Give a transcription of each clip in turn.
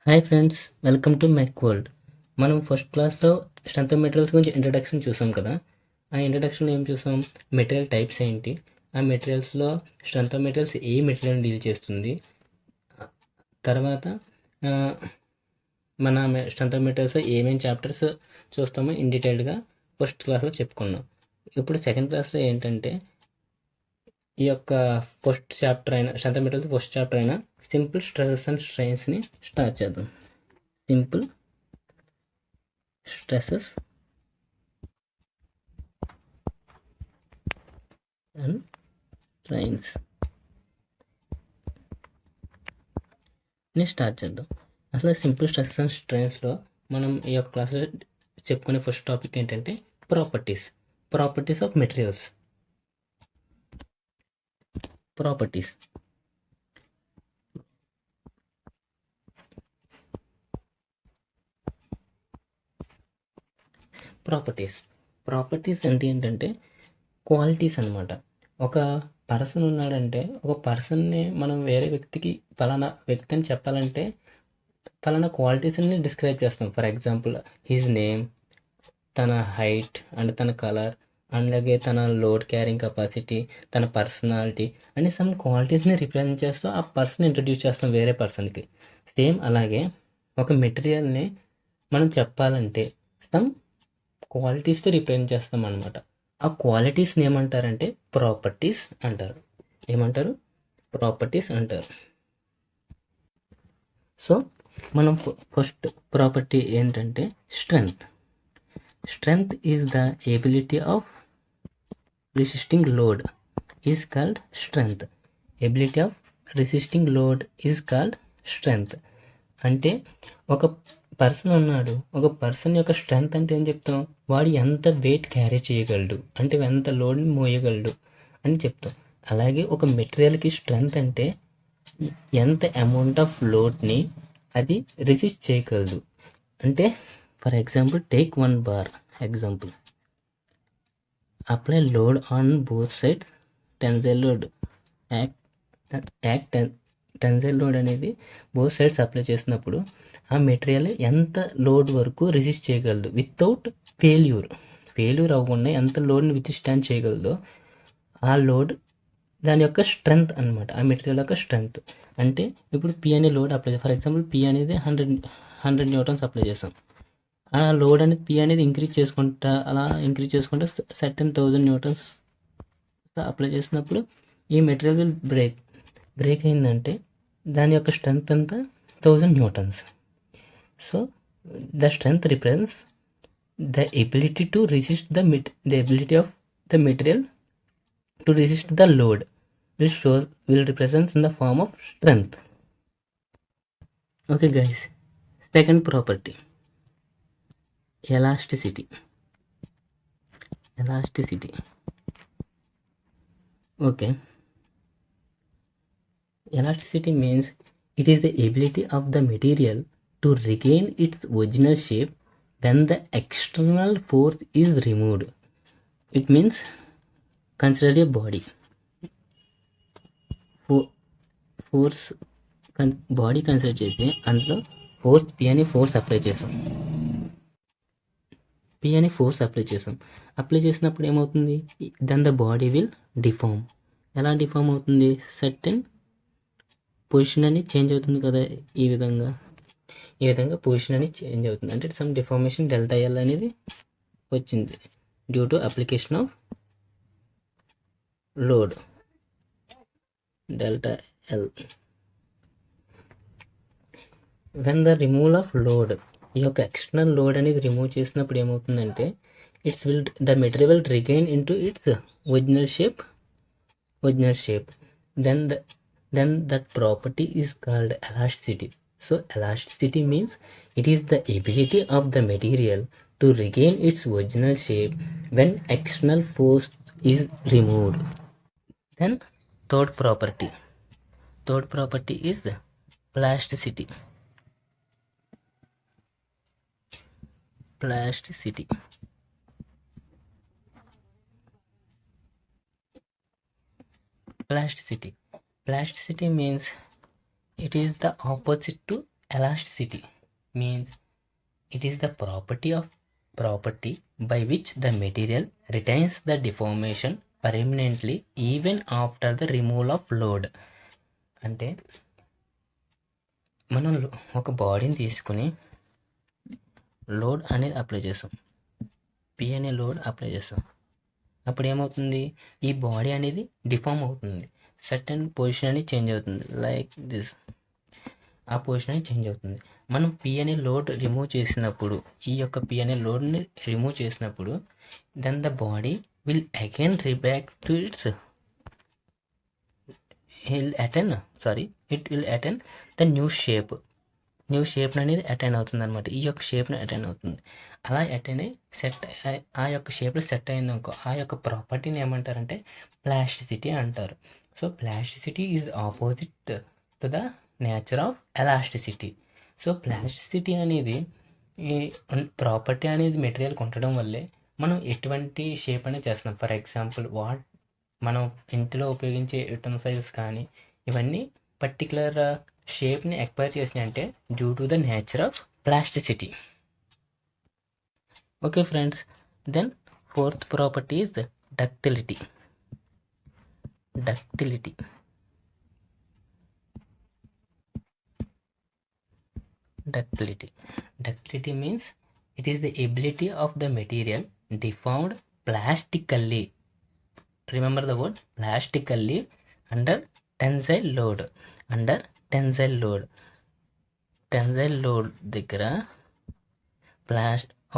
Hi friends, welcome to mech world. మనం first క్లాస్లో strength of materials గురించి introduction చూసాం కదా. ఆ ఇంట్రడక్షన్లో ఏం చూసాం? మెటీరియల్ టైప్స్ ఏంటి, ఆ మెటీరియల్స్లో స్ట్రెంత్ ఆఫ్ మెటీరియల్స్ ఏ మెటీరియల్ డీల్ చేస్తుంది, తర్వాత మన స్ట్రెంత్ ఆఫ్ మెటీరియల్స్ ఏమేమి చాప్టర్స్ చూస్తామో ఇన్ డీటెయిల్డ్గా ఫస్ట్ క్లాస్లో చెప్పుకున్నాం. ఇప్పుడు సెకండ్ క్లాస్లో ఏంటంటే ఈ యొక్క ఫస్ట్ చాప్టర్ అయిన strength of materials first chapter అయిన సింపుల్ స్ట్రెసెస్ అండ్ స్ట్రెయిన్స్ని స్టార్ట్ చేద్దాం. సింపుల్ స్ట్రెసెస్ అండ్ స్ట్రెయిన్స్ ని స్టార్ట్ చేద్దాం. అసలు సింపుల్ స్ట్రెసెస్ అండ్ స్ట్రెయిన్స్లో మనం ఈ యొక్క క్లాస్లో చెప్పుకునే ఫస్ట్ టాపిక్ ఏంటంటే ప్రాపర్టీస్ ఆఫ్ మెటీరియల్స్. ప్రాపర్టీస్ అంటే ఏంటంటే క్వాలిటీస్ అనమాట. ఒక పర్సన్ ఉన్నాడంటే ఒక పర్సన్ని మనం వేరే వ్యక్తికి ఫలానా వ్యక్తి అని చెప్పాలంటే ఫలానా క్వాలిటీస్ని డిస్క్రైబ్ చేస్తాం. ఫర్ ఎగ్జాంపుల్ హిజ్ నేమ్, తన హైట్ అండ్ తన కలర్, అలాగే తన లోడ్ క్యారింగ్ కెపాసిటీ, తన పర్సనాలిటీ అని సమ్ క్వాలిటీస్ని రిప్రజెంట్ చేస్తూ ఆ పర్సన్ ఇంట్రడ్యూస్ చేస్తాం వేరే పర్సన్కి. సేమ్ అలాగే ఒక మెటీరియల్ని మనం చెప్పాలంటే సమ్ క్వాలిటీస్తో రిప్రజెంట్ చేస్తాం అనమాట. ఆ క్వాలిటీస్ని ఏమంటారంటే ప్రాపర్టీస్ అంటారు. ప్రాపర్టీస్ అంటారు. సో మనం ఫస్ట్ ప్రాపర్టీ ఏంటంటే strength is the ability of resisting load is called strength. Ability of resisting load is called strength. అంటే ఒక పర్సన్ ఉన్నాడు, ఒక పర్సన్ యొక్క స్ట్రెంగ్త్ అంటే ఏం చెప్తాం? వాడు ఎంత వెయిట్ క్యారీ చేయగలడు, అంటే ఎంత లోడ్ని మోయగలడు అని చెప్తాం. అలాగే ఒక మెటీరియల్కి స్ట్రెంగ్త్ అంటే ఎంత అమౌంట్ ఆఫ్ లోడ్ని అది రెసిస్ట్ చేయగలదు. అంటే for example take 1 bar example. Apply load on both sides. Tensile load tensile load అనేది బోత్ సైడ్స్ అప్లై చేసినప్పుడు ఆ మెటీరియల్ ఎంత లోడ్ వరకు రెసిస్ట్ చేయగలదు వితౌట్ ఫెయిల్యూర్ అవ్వకుండా ఎంత లోడ్ని విత్స్టాండ్ చేయగలదో ఆ లోడ్ దాని యొక్క స్ట్రెంగ్త్ అనమాట. ఆ మెటీరియల్ యొక్క స్ట్రెంగ్త్ అంటే ఇప్పుడు పి అనే load apply for example P అనేది 100 న్యూటన్స్ అప్లై చేసాం. ఆ లోడ్ అనేది పి అనేది ఇంక్రీజ్ చేసుకుంటా సర్టెన్ 1000 న్యూటన్స్ అప్లై చేసినప్పుడు ఈ మెటీరియల్ విల్ బ్రేక్ అయిందంటే దాని యొక్క స్ట్రెంగ్త్ అంతా 1000 newtons. So the strength represents the ability to resist the ability of the material to resist the load will represent in the form of strength. Okay guys, second property, elasticity. Okay, elasticity means it is the ability of the material to regain its original shape when the external force is removed. It means consider a body. Body consider చేసి అందులో P అని force apply చేసాం. Apply చేసినప్పుడు ఏమవుతుంది? Then the body will deform. ఎలా deform అవుతుంది? Certain position అని change అవుతుంది కదా. ఈ విధంగా పొజిషన్ అని చేంజ్ అవుతుంది. అంటే సమ్ డిఫార్మేషన్ డెల్టా ఎల్ అనేది వచ్చింది due to application of load delta L. When the removal of load, ఈ యొక్క ఎక్స్టర్నల్ లోడ్ అనేది రిమూవ్ చేసినప్పుడు ఏమవుతుందంటే the material will regain into its original shape. Then that property is called elasticity. So elasticity means it is the ability of the material to regain its original shape when external force is removed. Then third property is plasticity. Plasticity means it is the opposite to elasticity means it is the property by which the material retains the deformation permanently even after the removal of load. అంటే మనం ఒక బాడీని తీసుకుని load అనేది apply చేస్తాం, P అనే load apply చేస్తాం. అప్పుడు ఏమవుతుంది, ఈ బాడీ అనేది డిఫార్మ్ అవుతుంది, సర్టెన్ పొజిషన్ అనేది చేంజ్ అవుతుంది, లైక్ దిస్. ఆ పొజిషన్ అనేది చేంజ్ అవుతుంది. మనం పి అనే లోడ్ రిమూవ్ చేసినప్పుడు, ఈ యొక్క పి అనే లోడ్ని రిమూవ్ చేసినప్పుడు, then the body will again reback to its it will attain the new shape అనేది అటైన్ అవుతుంది అనమాట. ఈ యొక్క షేప్ని అటైన్ అవుతుంది. అలా అటైన్ అయ్యి ఆ యొక్క షేప్లో సెట్ అయింది అనుకో, ఆ యొక్క ప్రాపర్టీని ఏమంటారంటే ప్లాస్టిసిటీ అంటారు. So plasticity is opposite to the nature of elasticity. So plasticity అనేది ఈ ప్రాపర్టీ అనేది మెటీరియల్కి ఉండడం వల్లే మనం ఎటువంటి షేప్ అనేది చేస్తున్నాం. ఫర్ ఎగ్జాంపుల్ మనం ఇంటిలో ఉపయోగించే యుటెన్సిల్స్ కానీ ఇవన్నీ పర్టికులర్ షేప్ని ఎక్వైర్ చేసినాయి అంటే due to the nature of plasticity. Okay friends, then fourth property is ductility. Ductility means it is the ability of the material deformed plastically. Remember the word plastically under tensile load. Tensile load దగ్గర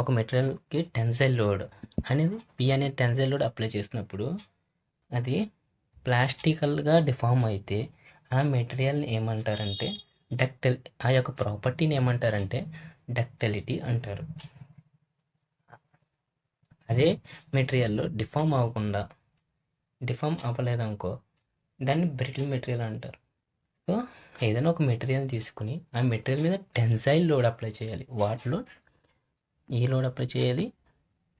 ఒక మెటీరియల్కి tensile load అనేది P అనే tensile load apply చేసినప్పుడు అది ప్లాస్టికల్గా deform అయితే ఆ మెటీరియల్ని ఏమంటారంటే ఆ యొక్క ప్రాపర్టీని ఏమంటారంటే డక్టిలిటీ అంటారు. అదే మెటీరియల్లో డిఫార్మ్ అవ్వలేదనుకో దాన్ని బ్రిటిల్ మెటీరియల్ అంటారు. సో ఏదైనా ఒక మెటీరియల్ తీసుకుని ఆ మెటీరియల్ మీద టెన్సైల్ లోడ్ అప్లై చేయాలి. వాటిలో ఏ లోడ్ అప్లై చేయాలి?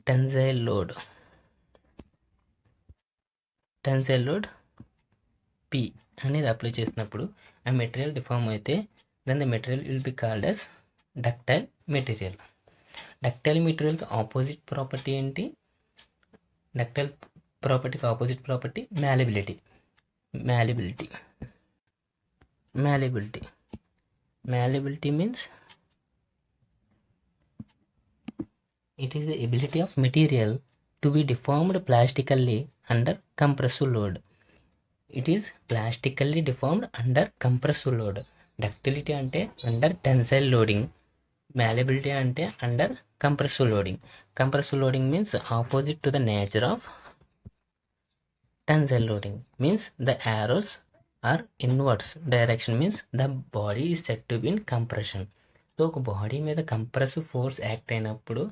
టెన్సైల్ లోడ్ పి అనేది అప్లై చేసినప్పుడు ఆ మెటీరియల్ డిఫార్మ్ అయితే then the material will be called as ductile material. Ductile మెటీరియల్కి ఆపోజిట్ ప్రాపర్టీ ఏంటి? డక్టైల్ ప్రాపర్టీకి opposite property malleability. Malleability means it is the ability of material to be deformed plastically under compressive load. It is plastically deformed under compressive load. Ductility అంటే under tensile loading, malleability అంటే under compressive loading. Compressive loading means opposite to the nature of tensile loading, means the arrows are inwards direction, means the body is said to be in compression. So ఒక body మీద compressive force act అయినప్పుడు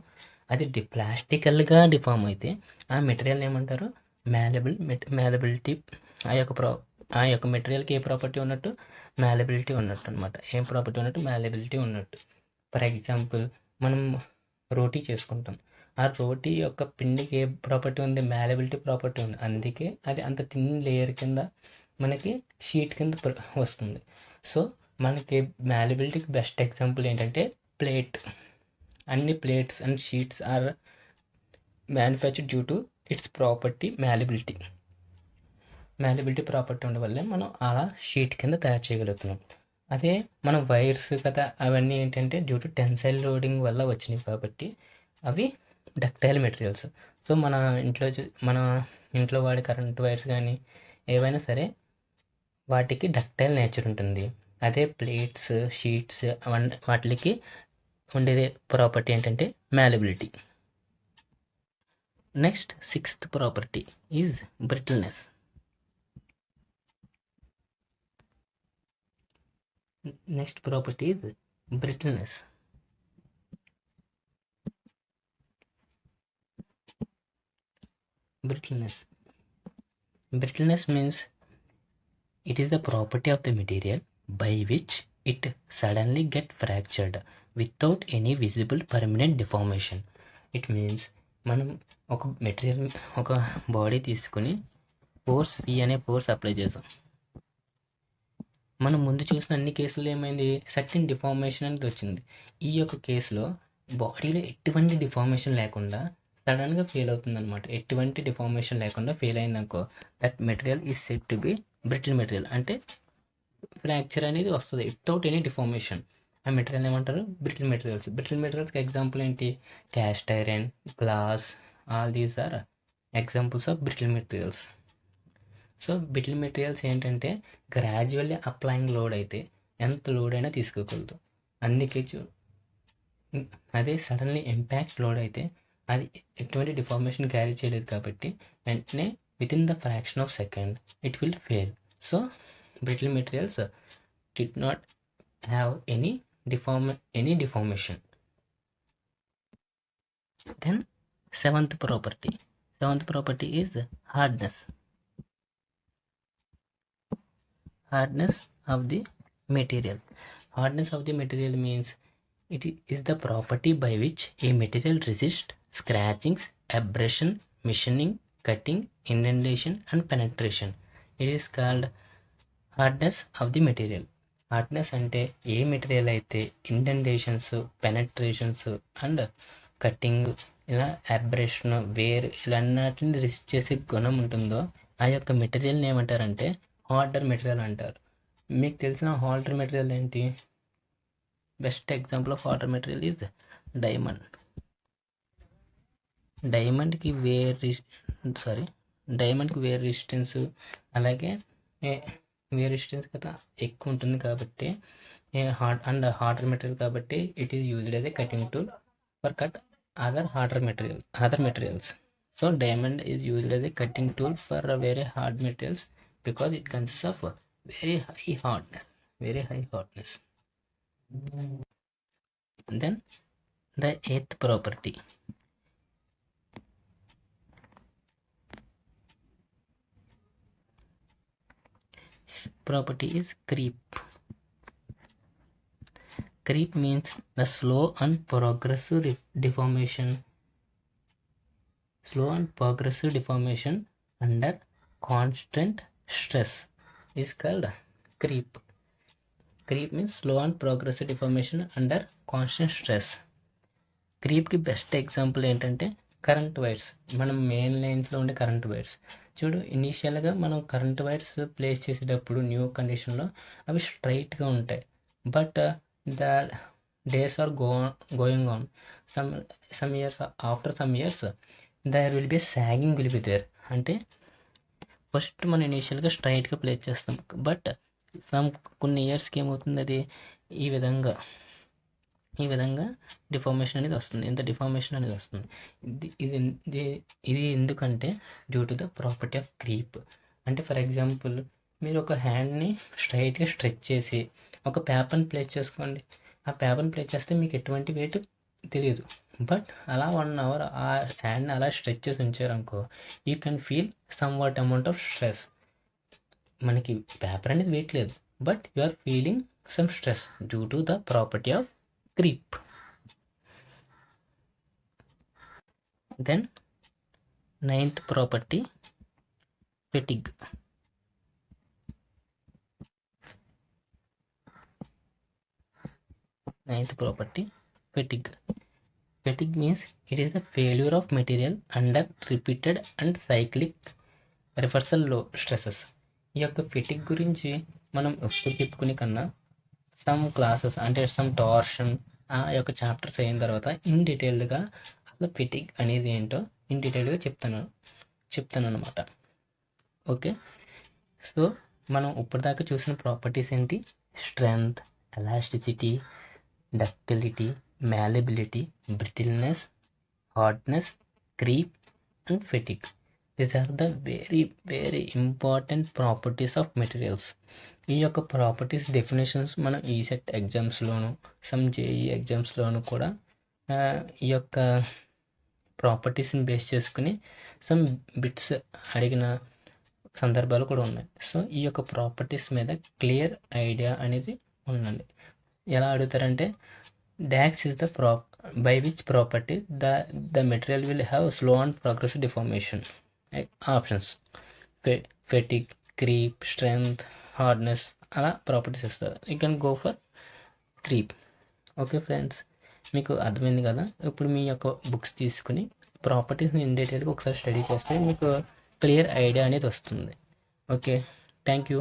అది ప్లాస్టికల్గా deform అయితే ఆ material ఏమంటారు? malleability. ఆ యొక్క మెటీరియల్కి ఏ property ఉన్నట్టు? malleability ఉన్నట్టు అనమాట. ఏం ప్రాపర్టీ ఉన్నట్టు? malleability ఉన్నట్టు. ఫర్ ఎగ్జాంపుల్ మనం రోటీ చేసుకుంటాం, ఆ రోటీ యొక్క పిండికి ఏ ప్రాపర్టీ ఉంది? malleability ప్రాపర్టీ ఉంది. అందుకే అది అంత థిన్ లేయర్ కింద మనకి షీట్ కింద వస్తుంది. సో మనకి malleabilityకి బెస్ట్ ఎగ్జాంపుల్ ఏంటంటే ప్లేట్. అన్ని plates and sheets are manufactured due to its property malleability property ఉండడం వల్లే మనం అలా షీట్ కింద తయారు చేయగలుగుతున్నాం. అదే మనం వైర్స్ కదా అవన్నీ ఏంటంటే డ్యూ టు టెన్సైల్ లోడింగ్ వల్ల వచ్చినాయి కాబట్టి అవి డక్టైల్ మెటీరియల్స్. సో మన ఇంట్లో వాడే కరెంట్ వైర్స్ కానీ ఏవైనా సరే వాటికి డక్టైల్ నేచర్ ఉంటుంది. అదే ప్లేట్స్, షీట్స్ వాటికి ఉండేది ప్రాపర్టీ ఏంటంటే malleability. Next sixth property is brittleness. Brittleness means it is the property of the material by which it suddenly gets fractured without any visible permanent deformation. It means మనం ఒక material, ఒక body తీసుకుని force P అనే force apply చేసాం. మనం ముందు చూసిన అన్ని కేసుల్లో ఏమైంది, సర్టెన్ డిఫార్మేషన్ అనేది వచ్చింది. ఈ యొక్క కేసులో బాడీలో ఎటువంటి డిఫార్మేషన్ లేకుండా సడన్గా ఫెయిల్ అవుతుందన్నమాట. ఎటువంటి డిఫార్మేషన్ లేకుండా ఫెయిల్ అయిందనుకో, that material is said to be brittle material. అంటే ఫ్రాక్చర్ అనేది వస్తుంది వితౌట్ ఎనీ డిఫార్మేషన్. ఆ మెటీరియల్ ఏమంటారు, బ్రిటిల్ మెటీరియల్స్. బ్రిటిల్ మెటీరియల్స్కి ఎగ్జాంపుల్ ఏంటి, cast iron, glass, all these are examples of brittle materials. So brittle materials ఏంటంటే gradually applying load అయితే ఎంత లోడ్ అయినా తీసుకోగలదు. అందుకే అదే సడన్లీ ఇంపాక్ట్ లోడ్ అయితే అది ఎటువంటి డిఫార్మేషన్ క్యారీ చేయలేదు కాబట్టి వెంటనే within the fraction of second it will fail. So brittle materials did not have any deformation. Then seventh property is hardness. Hardness of the material. Hardness of the material means it is the property by which a material resists scratchings, abrasion, machining, cutting, indentation and penetration. It is called hardness of the material. Hardness అంటే ఏ material అయితే ఇండెంటేషన్స్, penetrations and cutting, ఇలా abrasion, wear ఇలా అన్నిటిని resist చేసే గుణం ఉంటుందో ఆ యొక్క మెటీరియల్ని ఏమంటారంటే హార్డర్ మెటీరియల్ అంటారు. మీకు తెలిసిన హార్డర్ మెటీరియల్ ఏంటి? Best example of harder material is diamond. డైమండ్కి వేర్ రెసిస్టెన్స్ అలాగే వేర్ రెసిస్టెన్స్ కదా ఎక్కువ ఉంటుంది కాబట్టి హార్డర్ మెటీరియల్ కాబట్టి it is used as a cutting tool for cut other materials. So diamond is used as a cutting tool for very hard materials because it consists of very high hardness. Then the eighth property is creep. Creep means the slow and progressive deformation under constant stress is called creep. Creep means slow and progressive deformation under constant stress. క్రీప్కి best example ఏంటంటే current wires. మనం main లైన్స్లో ఉండే current wires చూడు, ఇనీషియల్గా మనం current wires place చేసేటప్పుడు new కండిషన్లో అవి స్ట్రైట్గా ఉంటాయి. But the days are going on, some years there will be sagging will be there. అంటే ఫస్ట్ మనం ఇనీషియల్గా స్ట్రైట్గా ప్లేస్ చేస్తాం, బట్ కొన్ని ఇయర్స్కి ఏమవుతుంది, అది ఈ విధంగా డిఫార్మేషన్ అనేది వస్తుంది. ఇంత డిఫార్మేషన్ అనేది వస్తుంది. ఇది ఎందుకంటే due to the property of creep. అంటే ఫర్ ఎగ్జాంపుల్ మీరు ఒక హ్యాండ్ని స్ట్రైట్గా స్ట్రెచ్ చేసి ఒక పేపర్ని ప్లేస్ చేసుకోండి. ఆ పేపర్ని ప్లేస్ చేస్తే మీకు ఎటువంటి వెయిట్ తెలియదు, బట్ అలా 1 hour ఆ హ్యాండ్ని అలా స్ట్రెచ్ చేసి ఉంచారనుకో, you can feel somewhat amount of stress. మనకి పేపర్ అనేది వెయిట్ లేదు, but you are feeling some stress due to the property of creep. Then ninth property, fatigue. Fatigue means it is the failure of material under repeated and cyclic reversal low stresses. ఈ యొక్క fatigue గురించి మనం ఎప్పుడు చెప్పుకునే కన్నా some classes అంటే some torsion ఆ యొక్క చాప్టర్స్ అయిన తర్వాత ఇన్ డీటెయిల్డ్గా అసలు ఫెటిగ్ అనేది ఏంటో ఇన్ డీటెయిల్డ్గా చెప్తాను అనమాట. ఓకే, సో మనం ఇప్పటిదాకా చూసిన ప్రాపర్టీస్ ఏంటి? Strength, elasticity, ductility, malleability, brittleness, hardness, creep and fatigue. These are the very very important properties of materials. ఈ యొక్క ప్రాపర్టీస్ డెఫినేషన్స్ మనం ఈసెట్ ఎగ్జామ్స్లోను సమ్ జేఈ ఎగ్జామ్స్లోను కూడా ఈ యొక్క ప్రాపర్టీస్ని బేస్ చేసుకుని సమ్ బిట్స్ అడిగిన సందర్భాలు కూడా ఉన్నాయి. సో ఈ యొక్క ప్రాపర్టీస్ మీద క్లియర్ ఐడియా అనేది ఉండండి. ఎలా అడుగుతారంటే docs is the by which property the material will have slow and progressive deformation. Options: fatigue, creep, strength, hardness, అలా ప్రాపర్టీస్ ఇస్తారు. You can go for creep. Okay friends, మీకు అర్థమైంది కదా. ఇప్పుడు మీ యొక్క బుక్స్ తీసుకుని ప్రాపర్టీస్ని ఇన్ డీటెయిల్గా ఒకసారి స్టడీ చేస్తే మీకు క్లియర్ ఐడియా అనేది వస్తుంది. Okay, thank you.